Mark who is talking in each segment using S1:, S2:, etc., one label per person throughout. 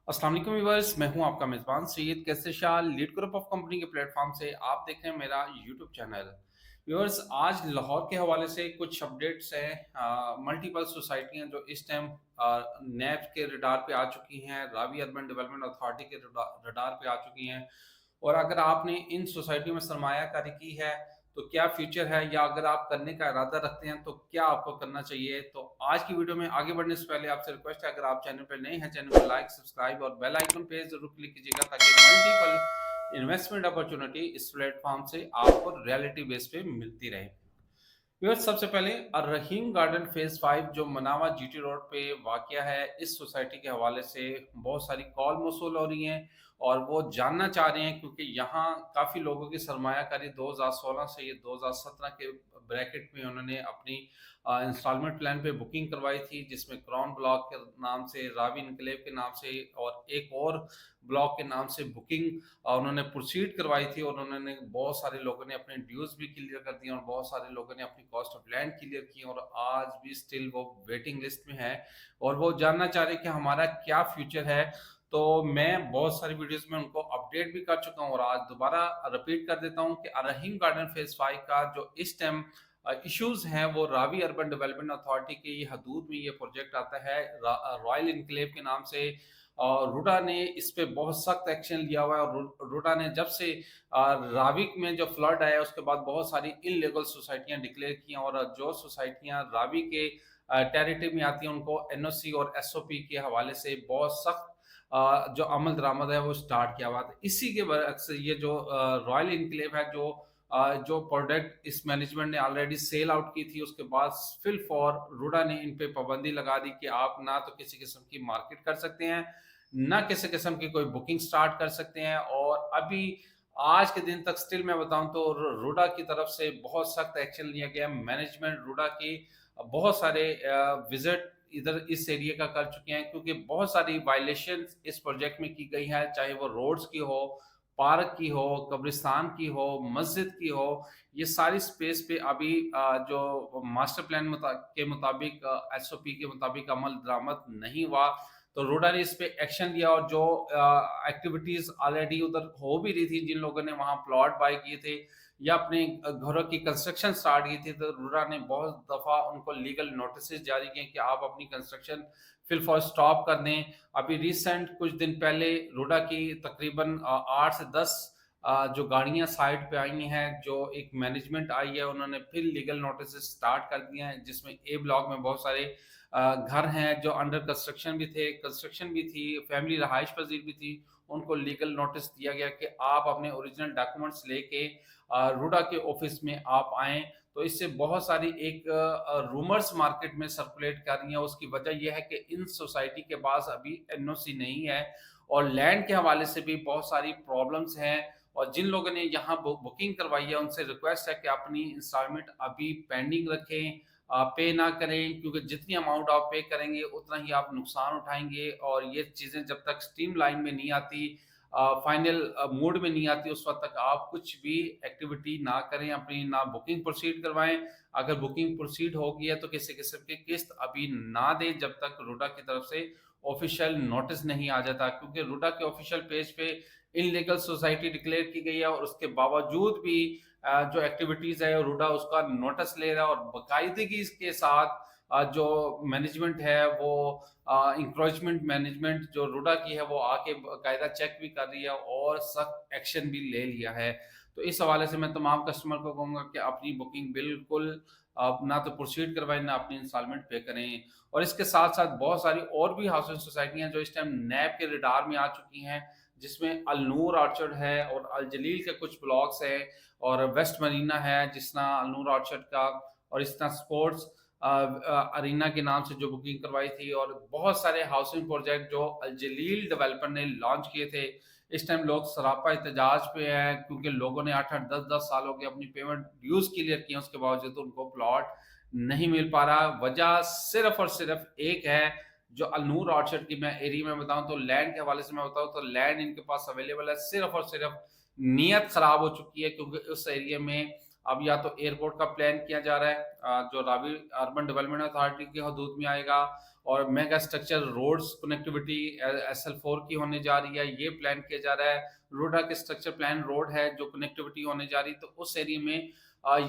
S1: अस्सलाम वालेकुम व्यूअर्स, मैं हूं आपका मेज़बान Syed Kaiser Shah Lead Group of company के प्लेटफॉर्म से आप देख रहे हैं मेरा यूट्यूब चैनल। व्यूअर्स, आज लाहौर के हवाले से कुछ अपडेट्स हैं। मल्टीपल सोसाइटियां जो इस टाइम नैब के रडार पे आ चुकी हैं, रावी अर्बन डेवलपमेंट अथॉरिटी के रडार पे आ चुकी हैं। और अगर आपने इन सोसाइटियों में सरमायाकारी की है तो क्या फ्यूचर है, या अगर आप करने का इरादा रखते हैं तो क्या आपको करना चाहिए। तो आज की वीडियो में आगे बढ़ने से पहले आपसे रिक्वेस्ट है, अगर आप चैनल पर नए हैं चैनल को लाइक सब्सक्राइब और बेल आइकन पे जरूर क्लिक कीजिएगा ताकि मल्टीपल इन्वेस्टमेंट अपॉर्चुनिटी इस प्लेटफॉर्म से आपको रियलिटी बेस पे मिलती रहे। व्यूअर्स, सबसे पहले रहीम गार्डन फेज 5 जो मनावा जीटी रोड पे वाकया है, इस सोसाइटी के हवाले से बहुत सारी कॉल मौसूल हो रही हैं और वो जानना चाह रहे हैं क्योंकि यहाँ काफ़ी लोगों की सरमायाकारी 2016 से ये 2017 के ब्रैकेट में उन्होंने अपनी इंस्टॉलमेंट प्लान पे बुकिंग करवाई थी, जिसमें क्राउन ब्लॉक के नाम से, रावी इनकलेव के नाम से और एक और ब्लॉक के नाम से बुकिंग उन्होंने प्रोसीड करवाई थी। और उन्होंने बहुत सारे लोगों ने अपने ड्यूज भी क्लियर कर दिए और बहुत सारे लोगों ने अपनी कॉस्ट ऑफ लैंड क्लियर की और आज भी स्टिल वो वेटिंग लिस्ट में है और वो जानना चाह रहे हैं कि हमारा क्या फ्यूचर है। तो मैं बहुत सारी वीडियोस में उनको अपडेट भी कर चुका हूँ और आज दोबारा रिपीट कर देता हूँ कि रहीम गार्डन फेज 5 का जो इस टाइम इश्यूज हैं वो रावी अर्बन डेवलपमेंट अथॉरिटी की हदूद में ये प्रोजेक्ट आता है रॉयल इनक्लेव के नाम से। और रूडा ने इस पे बहुत सख्त एक्शन लिया हुआ है और रूडा ने जब से राविक में जो फ्लड आया उसके बाद बहुत सारी इनलीगल सोसाइटियां डिक्लेयर की हैं और जो सोसाइटियां रावी के टेरिटरी में आती हैं उनको एनओसी और एसओपी के हवाले से बहुत सख्त जो अमल दरामद है वो स्टार्ट किया हुआ था। इसी के बरक्स ये जो रॉयल इनक्लेव है, जो प्रोडक्ट इस मैनेजमेंट ने ऑलरेडी सेल आउट की थी, उसके बाद फिल फॉर रूडा ने इन पे पाबंदी लगा दी कि आप ना तो किसी किस्म की मार्केट कर सकते हैं, ना किसी किस्म की कोई बुकिंग स्टार्ट कर सकते हैं। और अभी आज के दिन तक स्टिल मैं बताऊं तो रूडा की तरफ से बहुत सख्त एक्शन लिया गया। मैनेजमेंट रूडा की बहुत सारे विजिट इधर इस एरिया का कर चुके हैं क्योंकि बहुत सारी वायलेशन इस प्रोजेक्ट में की गई है, चाहे वो रोड्स की हो, पार्क की हो, कब्रिस्तान की हो, मस्जिद की हो। ये सारी स्पेस पे अभी जो मास्टर प्लान के मुताबिक, एसओपी के मुताबिक अमल दरामद नहीं हुआ। तो रोडा ने इस पे एक्शन लिया और जो एक्टिविटीज ऑलरेडी उधर हो भी रही थी, जिन लोगों ने वहां प्लॉट बाय किए थे या अपने घरों की कंस्ट्रक्शन स्टार्ट की थी, तो रूडा ने बहुत दफा उनको लीगल नोटिस जारी किए कि आप अपनी कंस्ट्रक्शन फिल फॉर स्टॉप कर दें। अभी रिसेंट कुछ दिन पहले रूडा की तकरीबन 8 से 10 जो गाड़ियां साइड पे आई हैं, जो एक मैनेजमेंट आई है, उन्होंने फिर लीगल नोटिस स्टार्ट कर दिए हैं, जिसमें ए ब्लॉक में बहुत सारे घर हैं जो अंडर कंस्ट्रक्शन भी थे, कंस्ट्रक्शन भी थी, फैमिली रहाइश पजीर भी थी। उनको लीगल नोटिस दिया गया कि आप अपने ओरिजिनल डॉक्यूमेंट्स लेके रूडा के ऑफिस में आप आएं। तो इससे बहुत सारी एक रूमर्स मार्केट में सर्कुलेट कर रही है। उसकी वजह यह है कि इन सोसाइटी के पास अभी एनओसी नहीं है और लैंड के हवाले से भी बहुत सारी प्रॉब्लम्स हैं। और जिन लोगों ने यहाँ बुकिंग करवाई है उनसे रिक्वेस्ट है कि अपनी इंस्टॉलमेंट अभी पेंडिंग रखें, पे ना करें, क्योंकि जितनी अमाउंट आप पे करेंगे उतना ही आप नुकसान उठाएंगे। और ये चीज़ें जब तक स्ट्रीम लाइन में नहीं आती, फाइनल मोड में नहीं आती, उस वक्त तक आप कुछ भी एक्टिविटी ना करें, अपनी ना बुकिंग प्रोसीड करवाएं। अगर बुकिंग प्रोसीड हो गई है तो किसी किस्म की किस्त अभी ना दें जब तक रूडा की तरफ से ऑफिशियल नोटिस नहीं आ जाता, क्योंकि रूडा के ऑफिशियल पेज पे इनलीगल सोसाइटी डिक्लेयर की गई है और उसके बावजूद भी जो एक्टिविटीज है रूडा उसका नोटिस ले रहा है और बाकायदगी के साथ जो मैनेजमेंट है वो इंक्रोचमेंट मैनेजमेंट जो रूडा की है वो आके कायदा चेक भी कर रही है और सख्त एक्शन भी ले लिया है। तो इस हवाले से मैं तमाम कस्टमर को कहूँगा कि अपनी बुकिंग बिल्कुल आप ना तो प्रोसीड करवाएं ना अपनी इंस्टॉलमेंट पे करें। और इसके साथ साथ बहुत सारी और भी हाउसिंग सोसाइटियां जो इस टाइम नैब के रडार में आ चुकी हैं, जिसमें अल नूर ऑर्चर्ड है और अल जलील के कुछ ब्लॉक्स हैं और वेस्ट मरीना है जिसना अल नूर ऑर्चर्ड का, और इस तरह स्पोर्ट्स अरीना के नाम से जो बुकिंग करवाई थी। और बहुत सारे हाउसिंग प्रोजेक्ट जो अल जलील डेवलपर ने लॉन्च किए थे, इस टाइम लोग सरापा एहतजाज पे हैं क्योंकि लोगों ने 8-8 10-10 साल हो गए अपनी पेमेंट ड्यूज क्लियर किए, उसके बावजूद उनको प्लॉट नहीं मिल पा रहा। वजह सिर्फ और सिर्फ एक है, जो अलनूर ऑर्चर्ड की मैं एरिया में बताऊं तो लैंड के हवाले से मैं बताऊं तो लैंड इनके पास अवेलेबल है, सिर्फ और सिर्फ नीयत खराब हो चुकी है क्योंकि उस एरिया में अब या तो एयरपोर्ट का प्लान किया जा रहा है जो रावी अर्बन डेवलपमेंट अथॉरिटी की हदूद में आएगा, और mega structure roads connectivity SL4 की होने जा रही है, ये प्लान किया जा रहा है। रोडा के स्ट्रक्चर प्लान रोड है जो कनेक्टिविटी होने जा रही, तो उस एरिया में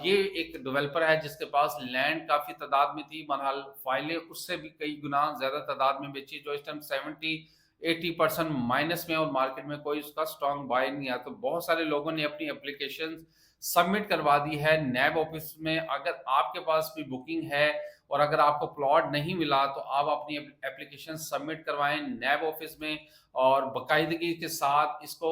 S1: ये एक डेवलपर है जिसके पास लैंड काफ़ी तादाद में थी, बहरहाल फाइलें उससे भी कई गुना ज़्यादा तादाद में बेची, जो इस टाइम 70-80% माइनस में, और मार्केट में कोई उसका स्ट्रॉन्ग बाय नहीं आया। तो बहुत सारे लोगों ने अपनी एप्लीकेशन सबमिट करवा दी है नैब ऑफिस में। अगर आपके पास भी बुकिंग है और अगर आपको प्लॉट नहीं मिला तो आप अपनी एप्लीकेशन सबमिट करवाएं नैब ऑफिस में, और बाकायदगी के साथ इसको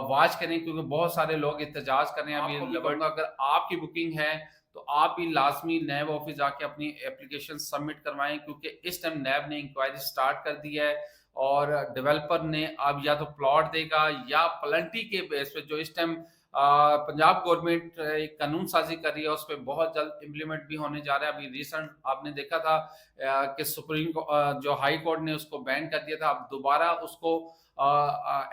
S1: वॉच करें, क्योंकि बहुत सारे लोग एहतजाज कर रहे हैं। अभी अगर आपकी बुकिंग है तो आप भी लाजमी नैब ऑफिस जाके अपनी एप्लीकेशन सबमिट करवाएं, क्योंकि इस टाइम नैब ने इंक्वायरी स्टार्ट कर दी है और डेवलपर ने अब या तो प्लॉट देगा या प्लेंटी के बेस पे, जो इस टाइम पंजाब गवर्नमेंट एक कानून साजी कर रही है, उस पर बहुत जल्द इम्प्लीमेंट भी होने जा रहा है। अभी रिसेंट आपने देखा था कि सुप्रीम जो हाई कोर्ट ने उसको बैन कर दिया था, अब दोबारा उसको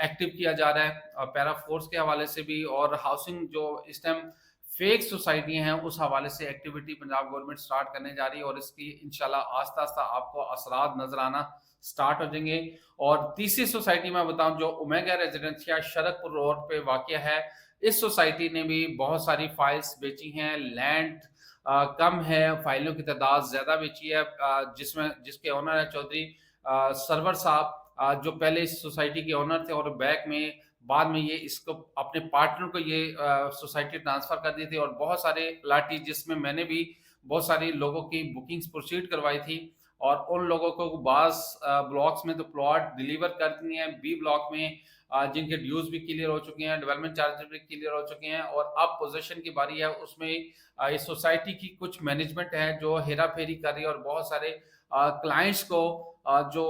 S1: एक्टिव किया जा रहा है पैरा फोर्स के हवाले से भी, और हाउसिंग जो इस टाइम फेक सोसाइटी हैं उस हवाले से एक्टिविटी पंजाब गवर्नमेंट स्टार्ट करने जा रही है, और इसकी इंशाल्लाह आस्ता आस्ता आपको असरात नजर आना स्टार्ट हो जाएंगे। और तीसरी सोसाइटी मैं बताऊं जो ओमेगा रेजिडेंशिया शरकपुर रोड पे वाक़या है, इस सोसाइटी ने भी बहुत सारी फाइल्स बेची हैं, लैंड कम है, फाइलों की तादाद ज़्यादा बेची है, जिसके ओनर है चौधरी सरवर साहब, जो पहले इस सोसाइटी के ओनर थे, और बाद में ये इसको अपने पार्टनर को ये सोसाइटी ट्रांसफ़र कर दी थी, और बहुत सारे प्लाटी जिसमें मैंने भी बहुत सारे लोगों की बुकिंग्स प्रोसीड करवाई थी, और उन लोगों को बाज़ ब्लॉक्स में तो प्लॉट डिलीवर कर दिए हैं, बी ब्लॉक में जिनके ड्यूज भी क्लियर हो चुके हैं, डेवलपमेंट चार्जेस भी क्लियर हो चुके हैं, और अब पोजीशन की बारी है। उसमें इस सोसाइटी की कुछ मैनेजमेंट है जो हेरा फेरी कर रही है, और बहुत सारे क्लाइंट्स को जो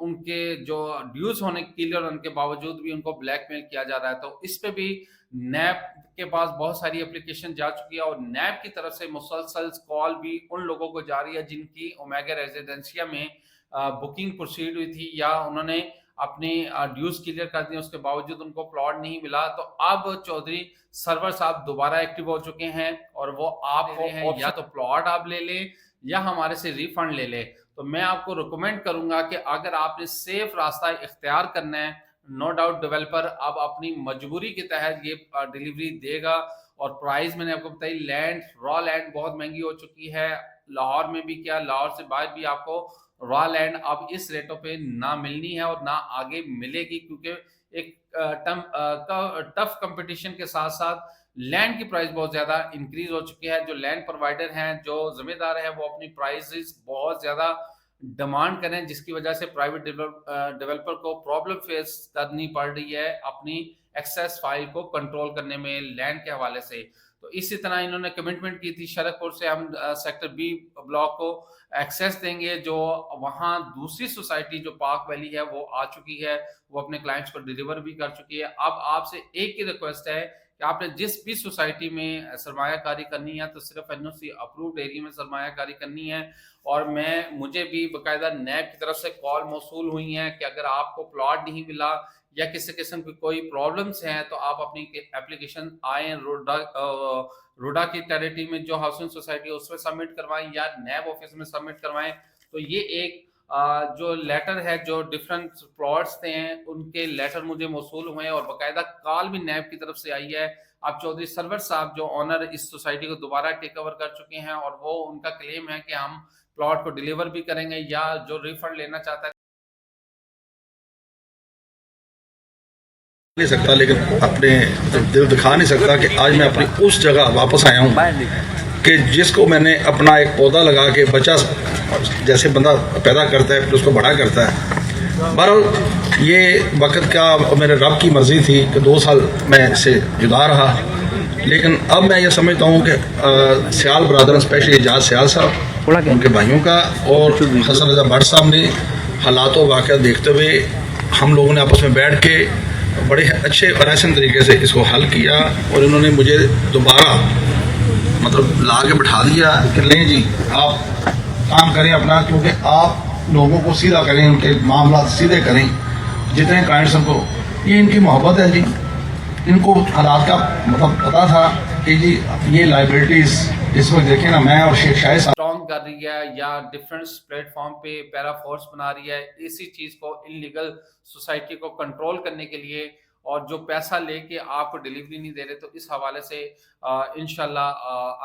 S1: उनके जो ड्यूज होने क्लियर होने के बावजूद भी उनको ब्लैकमेल किया जा रहा है। तो इस पे भी नैब के पास बहुत सारी एप्लीकेशन जा चुकी है, और नैब की तरफ से मुसलसल कॉल भी उन लोगों को जा रही है जिनकी ओमेगा रेजिडेंशिया में बुकिंग प्रोसीड हुई थी, या उन्होंने अपनी ड्यूज क्लियर कर दिए, उसके बावजूद उनको प्लॉट नहीं मिला। तो अब चौधरी सरवर साहब दोबारा एक्टिव हो चुके हैं, और वो आपको या तो प्लॉट आप ले लें या हमारे से रिफंड ले लें। तो मैं आपको रिकमेंड करूंगा कि अगर आपने सेफ रास्ता इख्तियार करना है, नो डाउट डेवलपर अब अपनी मजबूरी के तहत ये डिलीवरी देगा, और प्राइस मैंने आपको बताई, लैंड रॉ लैंड बहुत महंगी हो चुकी है, लाहौर में भी क्या लाहौर से बाहर भी आपको रॉ लैंड अब इस रेटों पे ना मिलनी है और ना आगे मिलेगी, क्योंकि एक टफ कंपटीशन के साथ साथ लैंड की प्राइस बहुत ज्यादा इंक्रीज हो चुकी है। जो लैंड प्रोवाइडर हैं, जो जिम्मेदार है, वो अपनी प्राइसेस बहुत ज्यादा डिमांड करें, जिसकी वजह से प्राइवेट डेवलपर को प्रॉब्लम फेस करनी पड़ रही है अपनी एक्सेस फाइल को कंट्रोल करने में लैंड के हवाले से। तो इसी तरह इन्होंने कमिटमेंट की थी शरकपुर से हम सेक्टर बी ब्लॉक को एक्सेस देंगे, जो वहाँ दूसरी सोसाइटी जो पार्क वैली है वो आ चुकी है, वो अपने क्लाइंट्स को डिलीवर भी कर चुकी है। अब आपसे एक ही रिक्वेस्ट है कि आपने जिस भी सोसाइटी में सरमायाकारी करनी है तो सिर्फ एनओसी अप्रूव्ड एरिया में सरमायाकारी करनी है। और मुझे भी बाकायदा नैब की तरफ से कॉल मौसूल हुई हैं कि अगर आपको प्लॉट नहीं मिला या किसी किस्म की कोई प्रॉब्लम्स हैं तो आप अपनी एप्लीकेशन आए रोडा की टेरिटरी में जो हाउसिंग सोसाइटी है उसमें सबमिट करवाएं या नैब ऑफिस में सबमिट करवाएं। तो ये एक जो लेटर है, जो डिफरेंट प्लॉट्स थे उनके लेटर मुझे मौसूल हुए हैं, और बाकायदा कॉल भी नैब की तरफ से आई है। अब चौधरी सरवर साहब जो ऑनर इस सोसाइटी को दोबारा टेक ओवर कर चुके हैं, और वो उनका क्लेम है कि हम प्लॉट को डिलीवर भी करेंगे, या जो रिफंड लेना चाहता है
S2: नहीं सकता, लेकिन अपने दिल दिखा नहीं सकता कि आज मैं अपनी उस जगह वापस आया हूँ कि जिसको मैंने अपना एक पौधा लगा के बच्चा जैसे बंदा पैदा करता है फिर उसको बड़ा करता है। बहरहाल ये वक्त का मेरे रब की मर्जी थी कि 2 साल मैं इससे जुदा रहा, लेकिन अब मैं ये समझता हूँ कि सियाल बरदरन स्पेशली एजाज सियाल साहब उनके भाइयों का और हसन रजा भट्ट साहब ने हालात व वाक़या देखते हुए हम लोगों ने आपस में बैठ के बड़े अच्छे और ऐसे तरीके से इसको हल किया, और इन्होंने मुझे दोबारा मतलब ला के बैठा दिया कि नहीं जी आप काम करें अपना, क्योंकि आप लोगों को सीधा करें, उनके मामला सीधे करें। जितने क्लाइंट्स उनको ये इनकी मोहब्बत है जी, इनको हालात का मतलब पता था कि जी ये लाइबिलिटीज़ इस वक्त देखें ना, मैं और शेख शाहिद साहब
S1: स्ट्रॉन्ग कर रही है या डिफरेंट प्लेटफॉर्म पे पैरा फोर्स बना रही है, इसी चीज़ को इलीगल सोसाइटी को कंट्रोल करने के लिए, और जो पैसा लेके आपको डिलीवरी नहीं दे रहे, तो इस हवाले से इंशाल्लाह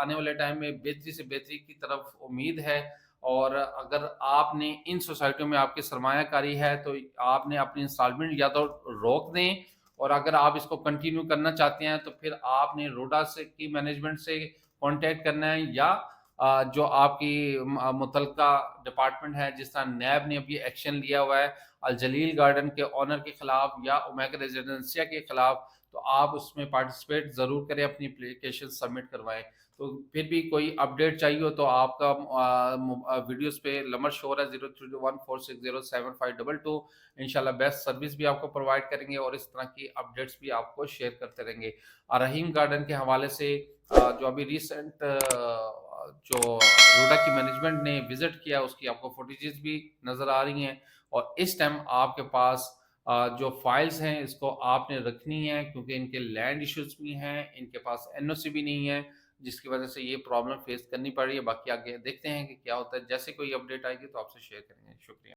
S1: आने वाले टाइम में बेहतरी से बेहतरी की तरफ उम्मीद है। और अगर आपने इन सोसाइटियों में आपकी सरमायाकारी है तो आपने अपनी इंस्टॉलमेंट या तो रोक दें, और अगर आप इसको कंटिन्यू करना चाहते हैं तो फिर आपने रोडा से की मैनेजमेंट से कांटेक्ट करना है, या जो आपकी मुतलका डिपार्टमेंट है, जिस तरह नैब ने अभी एक्शन लिया हुआ है अल जलील गार्डन के ओनर के खिलाफ या ओमेगा रेजिडेंसिया के खिलाफ, तो आप उसमें पार्टिसिपेट ज़रूर करें, अपनी एप्लीकेशन सबमिट करवाएं। तो फिर भी कोई अपडेट चाहिए हो तो आपका वीडियोस पे नंबर शो हो रहा है 0314607522। इंशाल्लाह बेस्ट सर्विस भी आपको प्रोवाइड करेंगे और इस तरह की अपडेट्स भी आपको शेयर करते रहेंगे। रहीम गार्डन के हवाले से जो अभी रिसेंट जो रोडा की मैनेजमेंट ने विजिट किया, उसकी आपको फुटेजेस भी नज़र आ रही हैं। और इस टाइम आपके पास जो फाइल्स हैं इसको आपने रखनी है, क्योंकि इनके लैंड इश्यूज भी हैं, इनके पास एनओसी भी नहीं है, जिसकी वजह से ये प्रॉब्लम फेस करनी पड़ रही है। बाकी आगे देखते हैं कि क्या होता है, जैसे कोई अपडेट आएगी तो आपसे शेयर करेंगे। शुक्रिया।